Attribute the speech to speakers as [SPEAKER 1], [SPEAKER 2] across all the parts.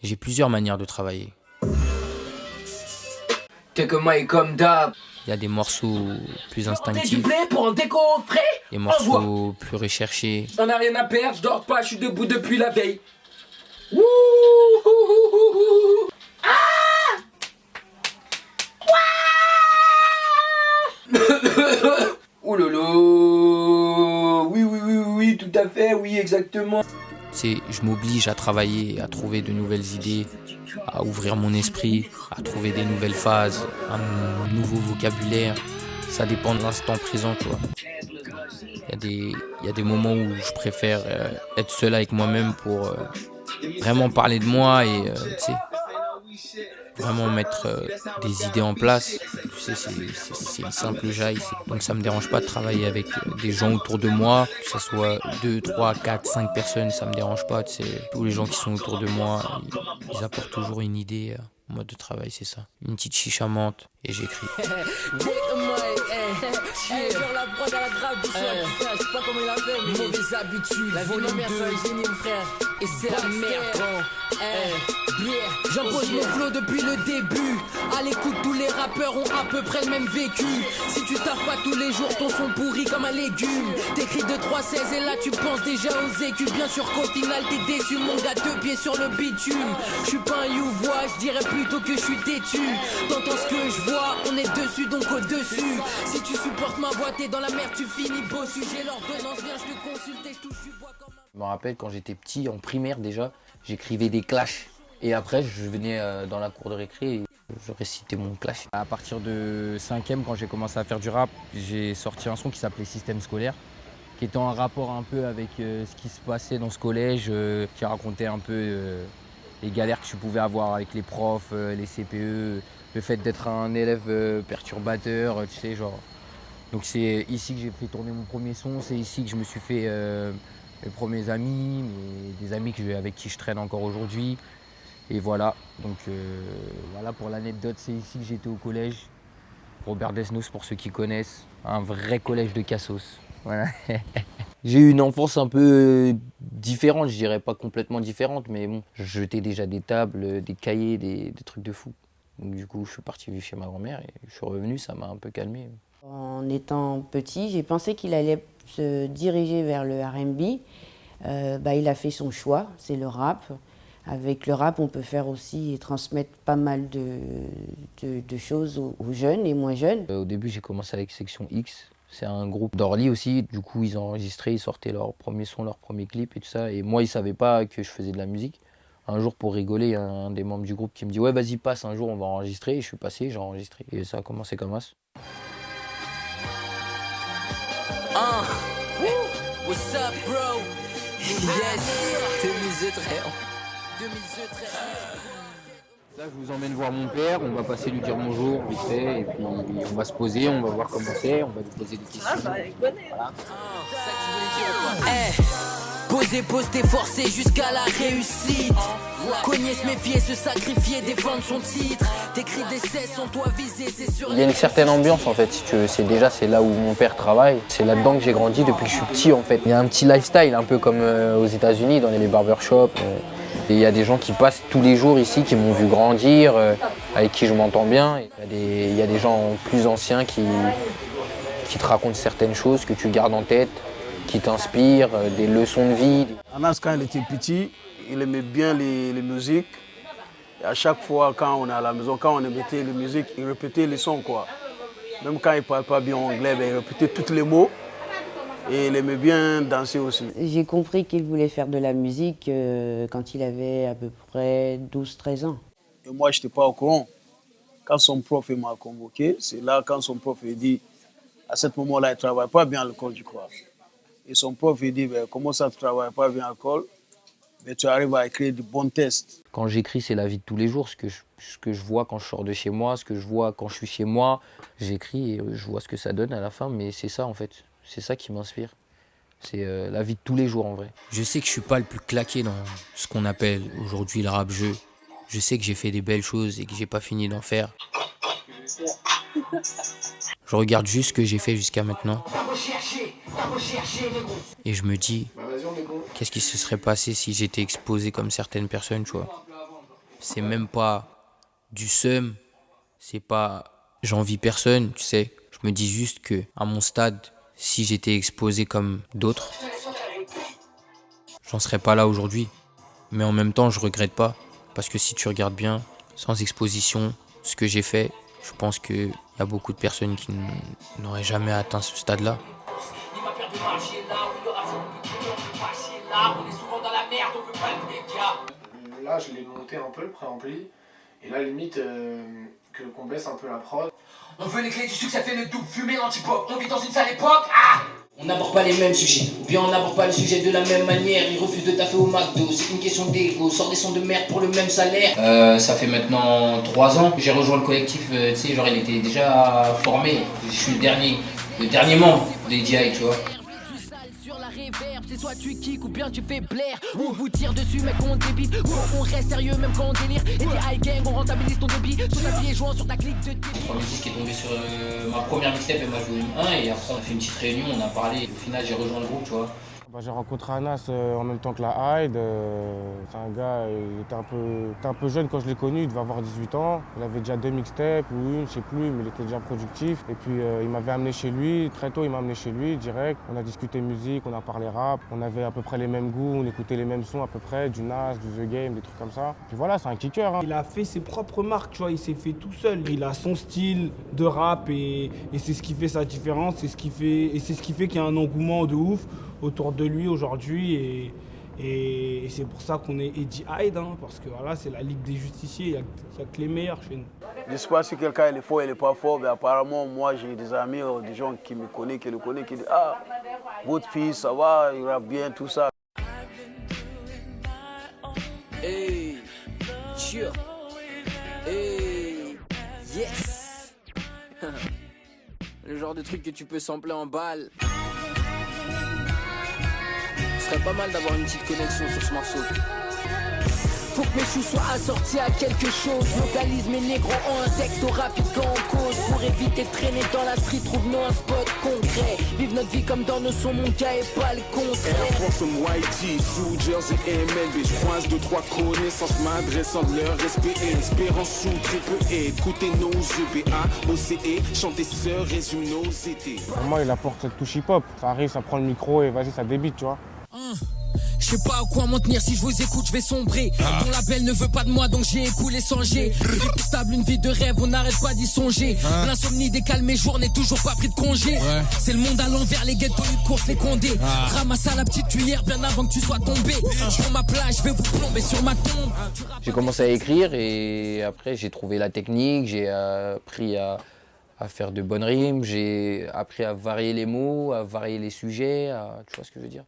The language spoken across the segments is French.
[SPEAKER 1] J'ai plusieurs manières de travailler.
[SPEAKER 2] T'es que moi et comme d'hab.
[SPEAKER 1] Il y a des morceaux plus
[SPEAKER 2] T'es du
[SPEAKER 1] instinctifs,
[SPEAKER 2] blé pour un déco frais.
[SPEAKER 1] des morceaux plus recherchés.
[SPEAKER 2] J'en ai rien à perdre, je dors pas, je suis debout depuis la veille. Wouh. Ouh lolo. Oui, tout à fait, oui, exactement.
[SPEAKER 1] Je m'oblige à travailler, à trouver de nouvelles idées, à ouvrir mon esprit, à trouver des nouvelles phases, un nouveau vocabulaire. Ça dépend de l'instant présent, tu vois. Il y a des moments où je préfère être seul avec moi-même pour vraiment parler de moi et tu sais, vraiment mettre des idées en place. Tu sais, c'est une simple jaille. Donc ça me dérange pas de travailler avec des gens autour de moi, que ce soit 2, 3, 4, 5 personnes, ça me dérange pas. Tu sais, tous les gens qui sont autour de moi, ils apportent toujours une idée. En mode de travail, c'est ça. Une petite chicha menthe et j'écris.
[SPEAKER 3] Genre la prod à la grave du soir, je sais pas comment il a fait, mais mauvaise habitude, la volume 2, génie mon frère, et c'est la merde, bon, j'impose mon flow depuis le début, à l'écoute tous les rappeurs ont à peu près le même vécu, si tu taffes pas tous les jours, ton son pourri comme un légume, t'écris de 3-16 et là tu penses déjà aux écus, bien sûr qu'au final t'es déçu, mon gars, 2 pieds sur le bitume, je suis pas un youvois, je dirais plutôt que je suis têtu, t'entends ce que je vois, on est dessus donc au-dessus, si tu supportes ma voix, t'es dans la merde, tu finis beau sujet, l'ordonnance vient, je te consulte et je touche du bois comme un...
[SPEAKER 1] Je me rappelle quand j'étais petit, en primaire déjà, j'écrivais des clashs. Et après, je venais dans la cour de récré et je récitais mon clash. À partir de 5e, quand j'ai commencé à faire du rap, j'ai sorti un son qui s'appelait Système scolaire, qui était en rapport un peu avec ce qui se passait dans ce collège, qui racontait un peu les galères que tu pouvais avoir avec les profs, les CPE, le fait d'être un élève perturbateur, tu sais, genre. Donc c'est ici que j'ai fait tourner mon premier son, c'est ici que je me suis fait mes premiers amis, des amis avec qui je traîne encore aujourd'hui. Et voilà, donc voilà pour l'anecdote, c'est ici que j'étais au collège. Robert Desnos pour ceux qui connaissent, un vrai collège de Cassos. Voilà. J'ai eu une enfance un peu différente, je dirais pas complètement différente, mais bon, je jetais déjà des tables, des cahiers, des trucs de fou. Donc du coup, je suis parti vivre chez ma grand-mère et je suis revenu, ça m'a un peu calmé.
[SPEAKER 4] En étant petit, j'ai pensé qu'il allait se diriger vers le R&B. Il a fait son choix, c'est le rap. Avec le rap, on peut faire aussi et transmettre pas mal de choses aux jeunes et moins jeunes.
[SPEAKER 1] Au début, j'ai commencé avec Section X. C'est un groupe d'Orly aussi. Du coup, ils ont enregistré, ils sortaient leur premier son, leur premier clip et tout ça. Et moi, ils ne savaient pas que je faisais de la musique. Un jour, pour rigoler, il y a un des membres du groupe qui me dit « Ouais, vas-y, passe, un jour, on va enregistrer. » Et je suis passé, j'ai enregistré. Et ça a commencé comme ça.
[SPEAKER 3] What's up, bro? Yes, 2013.
[SPEAKER 1] Là, je vous emmène voir mon père, on va passer lui dire bonjour, vite fait, et puis on va se poser, on va voir comment c'est, on va lui poser des questions. Voilà.
[SPEAKER 3] Pose tes forcés jusqu'à la réussite. Cogner, se méfier, se sacrifier, défendre son titre. T'écris des cesses, sans toi viser, c'est sûr.
[SPEAKER 1] Il y a une certaine ambiance en fait, si tu veux. C'est là où mon père travaille. C'est là-dedans que j'ai grandi depuis que je suis petit en fait. Il y a un petit lifestyle, un peu comme aux États-Unis, dans les barbershops. Et il y a des gens qui passent tous les jours ici, qui m'ont vu grandir, avec qui je m'entends bien. Il y a des gens plus anciens qui te racontent certaines choses que tu gardes en tête, qui t'inspirent, des leçons de vie.
[SPEAKER 5] Anas, quand il était petit, il aimait bien les musiques. Et à chaque fois, quand on est à la maison, quand on émettait les musiques, il répétait les sons, quoi. Même quand il ne parlait pas bien anglais, il répétait tous les mots. Et il aimait bien danser aussi.
[SPEAKER 4] J'ai compris qu'il voulait faire de la musique quand il avait à peu près 12-13 ans.
[SPEAKER 5] Et moi, je n'étais pas au courant. Quand son prof m'a convoqué, c'est là quand son prof a dit, à ce moment-là, il ne travaille pas bien à l'école, je crois. Et son prof a dit, comment ça, tu ne travailles pas bien à l'école, mais tu arrives à écrire de bons tests.
[SPEAKER 1] Quand j'écris, c'est la vie de tous les jours, ce que je vois quand je sors de chez moi, ce que je vois quand je suis chez moi. J'écris et je vois ce que ça donne à la fin, mais c'est ça en fait. C'est ça qui m'inspire. C'est la vie de tous les jours en vrai. Je sais que je suis pas le plus claqué dans ce qu'on appelle aujourd'hui le rap-jeu. Je sais que j'ai fait des belles choses et que j'ai pas fini d'en faire. Je regarde juste ce que j'ai fait jusqu'à maintenant. Et je me dis, qu'est-ce qui se serait passé si j'étais exposé comme certaines personnes, tu vois. c'est même pas du seum, c'est pas j'envie personne, tu sais. Je me dis juste que à mon stade, si j'étais exposé comme d'autres, j'en serais pas là aujourd'hui. Mais en même temps, je regrette pas. Parce que si tu regardes bien, sans exposition, ce que j'ai fait, je pense qu'il y a beaucoup de personnes qui n'auraient jamais atteint ce stade-là.
[SPEAKER 6] Là, je l'ai monté un peu le préampli. Et là, limite, qu'on baisse un peu la prod.
[SPEAKER 3] On veut les clés du succès, fait le double, fumer l'antipop. On vit dans une sale époque. Ah, on n'aborde pas les mêmes sujets, ou bien on n'aborde pas le sujet de la même manière. Ils refusent de taffer au McDo, c'est une question d'ego. Sort des sons de merde pour le même salaire. Ça fait maintenant 3 ans que j'ai rejoint le collectif. Tu sais, genre il était déjà formé. Je suis le dernier membre des DI, tu vois. C'est soit tu kicks ou bien tu fais blaire. On vous tire dessus mec on débite. Ou on reste sérieux même quand on délire. Et t'es high gang on rentabilise ton débit. Sur ta pied jouant sur ta clique de le premier disque est tombé sur ma première mixtape et ma volume 1. Et après on a fait une petite réunion, on a parlé. Au final j'ai rejoint le groupe, tu vois.
[SPEAKER 7] J'ai rencontré Anas en même temps que la Hyde. C'est un gars, il était un peu jeune quand je l'ai connu, il devait avoir 18 ans. Il avait déjà 2 mixtapes ou une, je sais plus, mais il était déjà productif. Et puis il m'avait amené chez lui, très tôt il m'a amené chez lui, direct. On a discuté musique, on a parlé rap, on avait à peu près les mêmes goûts, on écoutait les mêmes sons à peu près, du Nas, du The Game, des trucs comme ça. Puis voilà, c'est un kicker.
[SPEAKER 8] Il a fait ses propres marques, tu vois, il s'est fait tout seul. Il a son style de rap et c'est ce qui fait sa différence, c'est ce qui fait qu'il y a un engouement de ouf autour de lui aujourd'hui et c'est pour ça qu'on est Eddie Hyde, hein, parce que voilà, c'est la Ligue des Justiciers, il n'y a que les meilleurs chez nous.
[SPEAKER 5] Je ne sais pas si quelqu'un il est fort, il n'est pas fort, mais apparemment moi j'ai des amis, des gens qui me connaissent, qui le connaissent, qui disent ah, votre fils ça va, il rappe bien, tout ça.
[SPEAKER 3] Hey, sure. Hey, yes. Le genre de truc que tu peux sampler en balle. Ce serait pas mal d'avoir une petite connexion sur ce morceau. Faut que mes choux soient assortis à quelque chose. Localise mes négros en un texte rapide quand on cause. Pour éviter de traîner dans la street, trouve-nous un spot concret. Vive notre vie comme dans nos sons, mon cas est pas le contraire.
[SPEAKER 9] Air Force YG, sous Jersey et MLB. Je croise 2-3 connaissances m'adressant de leur respect et espérance sous triple E. Écoutez nos EBA, OCE, chanter sœur, résume nos étés.
[SPEAKER 7] Pour moi, il apporte cette touche hip-hop. Ça arrive, ça prend le micro et vas-y, ça débite, tu vois.
[SPEAKER 3] Je sais pas à quoi m'en tenir, si je vous écoute je vais sombrer. Ton label ne veut pas de moi donc j'ai écoulé sans G. Une vie stable, une vie de rêve, on n'arrête pas d'y songer. L'insomnie décale mes jours, n'est toujours pas pris de congé. C'est le monde à l'envers, les ghettos, de course, les condés. Ramasse à la petite cuillère bien avant que tu sois tombé. Sur ma plage, je vais vous plomber sur ma tombe.
[SPEAKER 1] J'ai commencé à écrire et après j'ai trouvé la technique, j'ai appris à faire de bonnes rimes, j'ai appris à varier les mots, à varier les sujets, tu vois ce que je veux dire.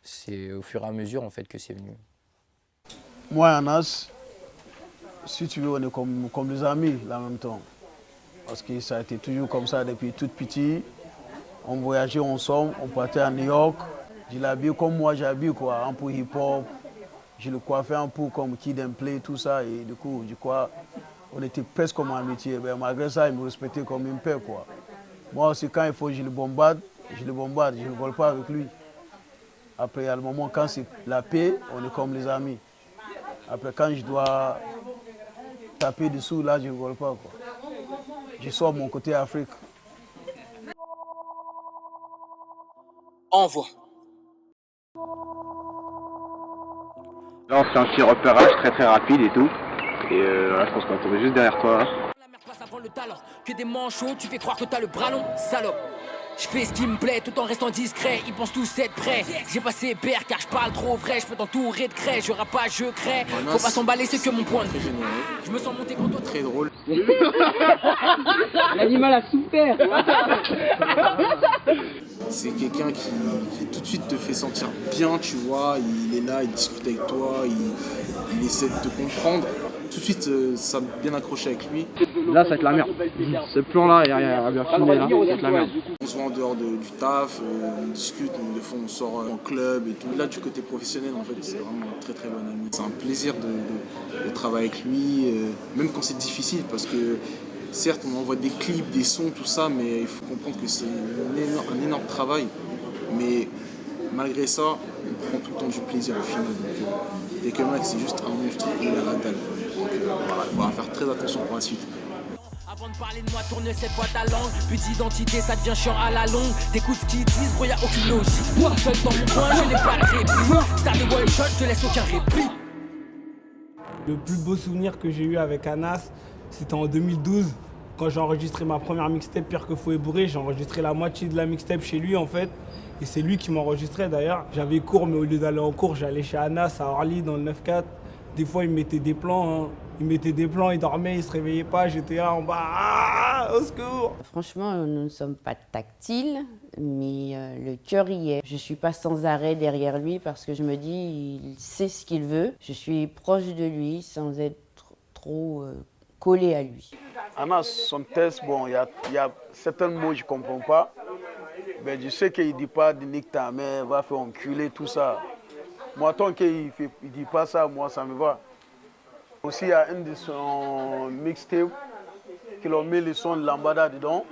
[SPEAKER 1] C'est au fur et à mesure en fait que c'est venu.
[SPEAKER 5] Moi et Anas, si tu veux, on est comme des amis là en même temps. Parce que ça a été toujours comme ça depuis tout petit. On voyageait ensemble, on partait à New York. Je l'habille comme moi j'habille quoi, un peu hip-hop. Je le coiffais un peu comme Kid and Play, tout ça. Et du coup, je crois, on était presque comme amitié. Mais malgré ça, il me respectait comme un père quoi. Moi aussi, quand il faut, je le bombarde, je ne vole pas avec lui. Après, il y a le moment quand c'est la paix, on est comme les amis. Après, quand je dois taper dessous, là, je ne vole pas. Quoi. Je sors mon côté Afrique.
[SPEAKER 3] Envoie.
[SPEAKER 10] Là, on fait un petit repérage très rapide et tout. Et là, je pense qu'on va tomber juste derrière toi. Là.
[SPEAKER 3] La merde passe avant le talent. Que des manchots, tu fais croire que t'as le bras long, salope. Je fais ce qui me plaît tout en restant discret, ils pensent tous être prêts. J'ai passé père car je parle trop vrai, je peux t'entourer de craie, je rappe pas, je crée. Faut pas s'emballer, c'est que mon point de vue. Je me sens monté quand toi.
[SPEAKER 10] Très drôle.
[SPEAKER 11] L'animal a souffert.
[SPEAKER 9] C'est quelqu'un qui tout de suite te fait sentir bien, tu vois. Il est là, il discute avec toi, il essaie de te comprendre. Tout de suite, ça m'a bien accroché avec lui.
[SPEAKER 11] Là, ça va être la merde. Ce plan-là, il y a bien filmé, là, ça va être la merde.
[SPEAKER 9] On se voit en dehors du taf, on discute, des fois on sort en club et tout. Là, du côté professionnel, en fait, c'est vraiment un très bon ami. C'est un plaisir de travailler avec lui, même quand c'est difficile, parce que certes, on envoie des clips, des sons, tout ça, mais il faut comprendre que c'est un énorme travail. Mais malgré ça, on prend tout le temps du plaisir au final. Donc, et que Max c'est juste un monstre, il a la dalle. Donc voilà, il faudra faire très attention pour la suite.
[SPEAKER 3] Avant de parler de moi, tourne cette fois ta langue. Plus d'identité, ça devient chiant à la longue. T'écoutes ce qu'ils disent, bro, y'a aucune logique. Moi, seul dans mon coin, je n'ai pas de répit. Star des one shot, je te laisse aucun répit.
[SPEAKER 8] Le plus beau souvenir que j'ai eu avec Anas, c'était en 2012. Quand j'ai enregistré ma première mixtape, Pire que Fou et Bourré, j'ai enregistré la moitié de la mixtape chez lui en fait. Et c'est lui qui m'enregistrait d'ailleurs. J'avais cours, mais au lieu d'aller en cours, j'allais chez Anas à Orly dans le 9-4. Des fois, il me mettait des plans. Hein. Il mettait des plans, il dormait, il se réveillait pas. J'étais là en bas, ah, au secours.
[SPEAKER 4] Franchement, nous ne sommes pas tactiles, mais le cœur y est. Je ne suis pas sans arrêt derrière lui parce que je me dis, il sait ce qu'il veut. Je suis proche de lui sans être trop collée à lui.
[SPEAKER 5] Anas, son test, bon, il y a certains mots que je ne comprends pas. Mais je sais qu'il ne dit pas de nique ta mère, va faire enculer, tout ça. Moi, tant qu'il ne dit pas ça, moi, ça me va. Aussi, il y a un de son mixtape qui a mis le son de Lambada dedans.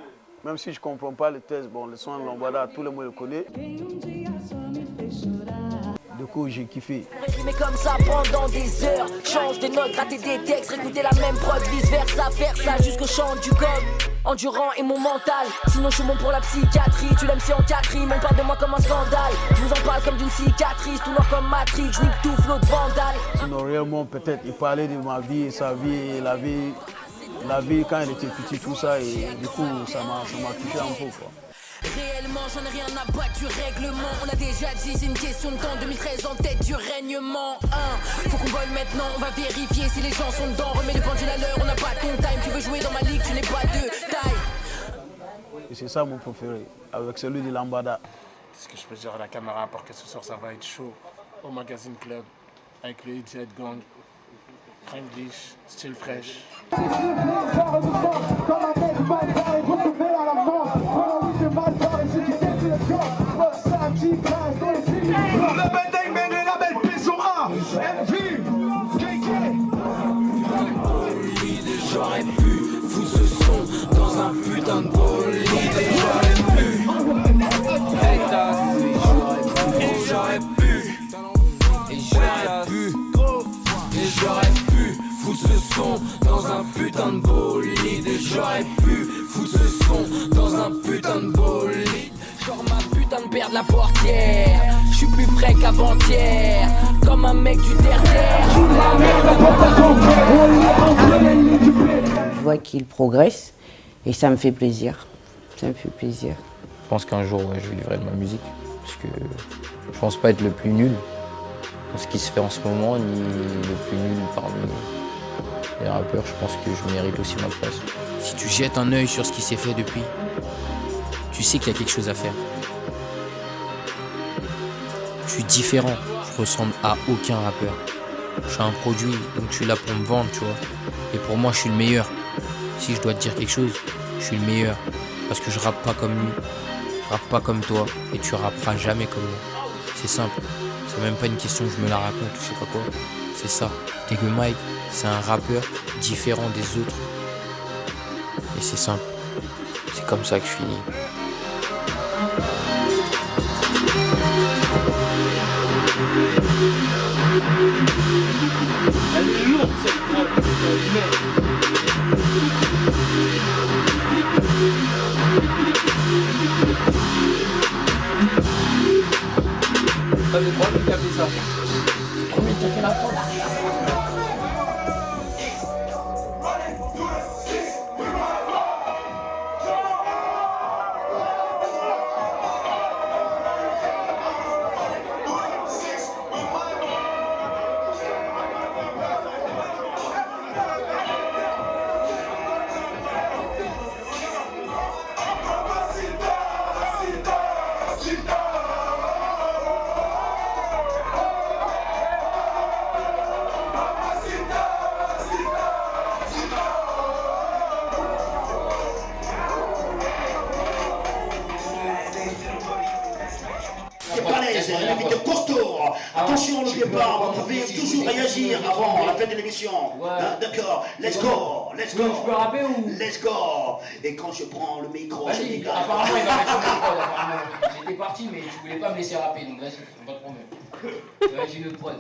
[SPEAKER 5] Même si je ne comprends pas le test, bon, le son de Lambada, tout le monde le connaît. Du coup, j'ai kiffé.
[SPEAKER 3] Réprimer comme ça pendant des heures. Change de notes, gratter des textes, réécouter la même prod, vice versa, faire ça jusqu'au chant du gob. Endurant et mon mental, sinon je suis bon pour la psychiatrie. Tu l'aimes si en quatrième, on parle de moi comme un scandale. Je vous en parle comme d'une cicatrice, tout noir comme Matrix, je nique tout flot de vandale.
[SPEAKER 5] Sinon réellement peut-être il parlait de ma vie, sa vie, la vie quand il était petit, tout ça, et du coup ça m'a touché un peu quoi.
[SPEAKER 3] Réellement, j'en ai rien à battre du règlement. On a déjà dit, c'est une question de temps. 2013 en tête du règnement. Faut qu'on vole maintenant, on va vérifier si les gens sont dedans. Remets le pendule à l'heure, on n'a pas ton time. Tu veux jouer dans ma ligue, tu n'es pas de taille.
[SPEAKER 5] Et c'est ça mon préféré, avec celui de Lambada.
[SPEAKER 6] Ce que je peux dire à la caméra, parce que ce soir ça va être chaud. Au Magazine Club, avec le Jet Gang, Franglish, style fraîche.
[SPEAKER 3] J'aurais pu foutre ce son dans un putain de bolide. J'aurais pu foutre ce son dans un putain de bolide. J'aurais pu foutre ce son dans un putain de bolide. Genre ma putain de paire de la portière. J'suis plus frais qu'avant-hier, comme un mec du terre-terre.
[SPEAKER 4] Je vois qu'il progresse et ça me fait plaisir. Ça me fait plaisir.
[SPEAKER 1] Je pense qu'un jour, ouais, je vais livrer de ma musique. Parce que je pense pas être le plus nul dans ce qui se fait en ce moment, ni le plus nul parmi les rappeurs. Je pense que je mérite aussi ma place. Si tu jettes un œil sur ce qui s'est fait depuis, tu sais qu'il y a quelque chose à faire. Je suis différent, je ressemble à aucun rappeur. Je suis un produit, donc je suis là pour me vendre, tu vois. Et pour moi, je suis le meilleur. Si je dois te dire quelque chose, je suis le meilleur. Parce que je rappe pas comme lui, je rappe pas comme toi, et tu rapperas jamais comme moi. C'est simple. C'est même pas une question que je me la raconte, je sais pas quoi. C'est ça. Tege Mike, c'est un rappeur différent des autres. Et c'est simple. C'est comme ça que je finis.
[SPEAKER 3] Elle est lourde cette prod,
[SPEAKER 2] Ça fait 3 minutes qu'a fait ça. Combien t'as fait la prod?
[SPEAKER 12] Attention, n'oubliez pas, vous pouvez toujours réagir avant la fin de l'émission. Hein, d'accord, let's go, let's go.
[SPEAKER 2] Tu peux rapper ou?
[SPEAKER 12] Let's go. Et quand je prends le micro, je
[SPEAKER 2] Vas-y,
[SPEAKER 12] dégage.
[SPEAKER 2] apparemment il va mettre une prod, apparemment. J'étais parti mais tu voulais pas me laisser rapper, donc vas-y, pas de problème. Ça va être une autre prod.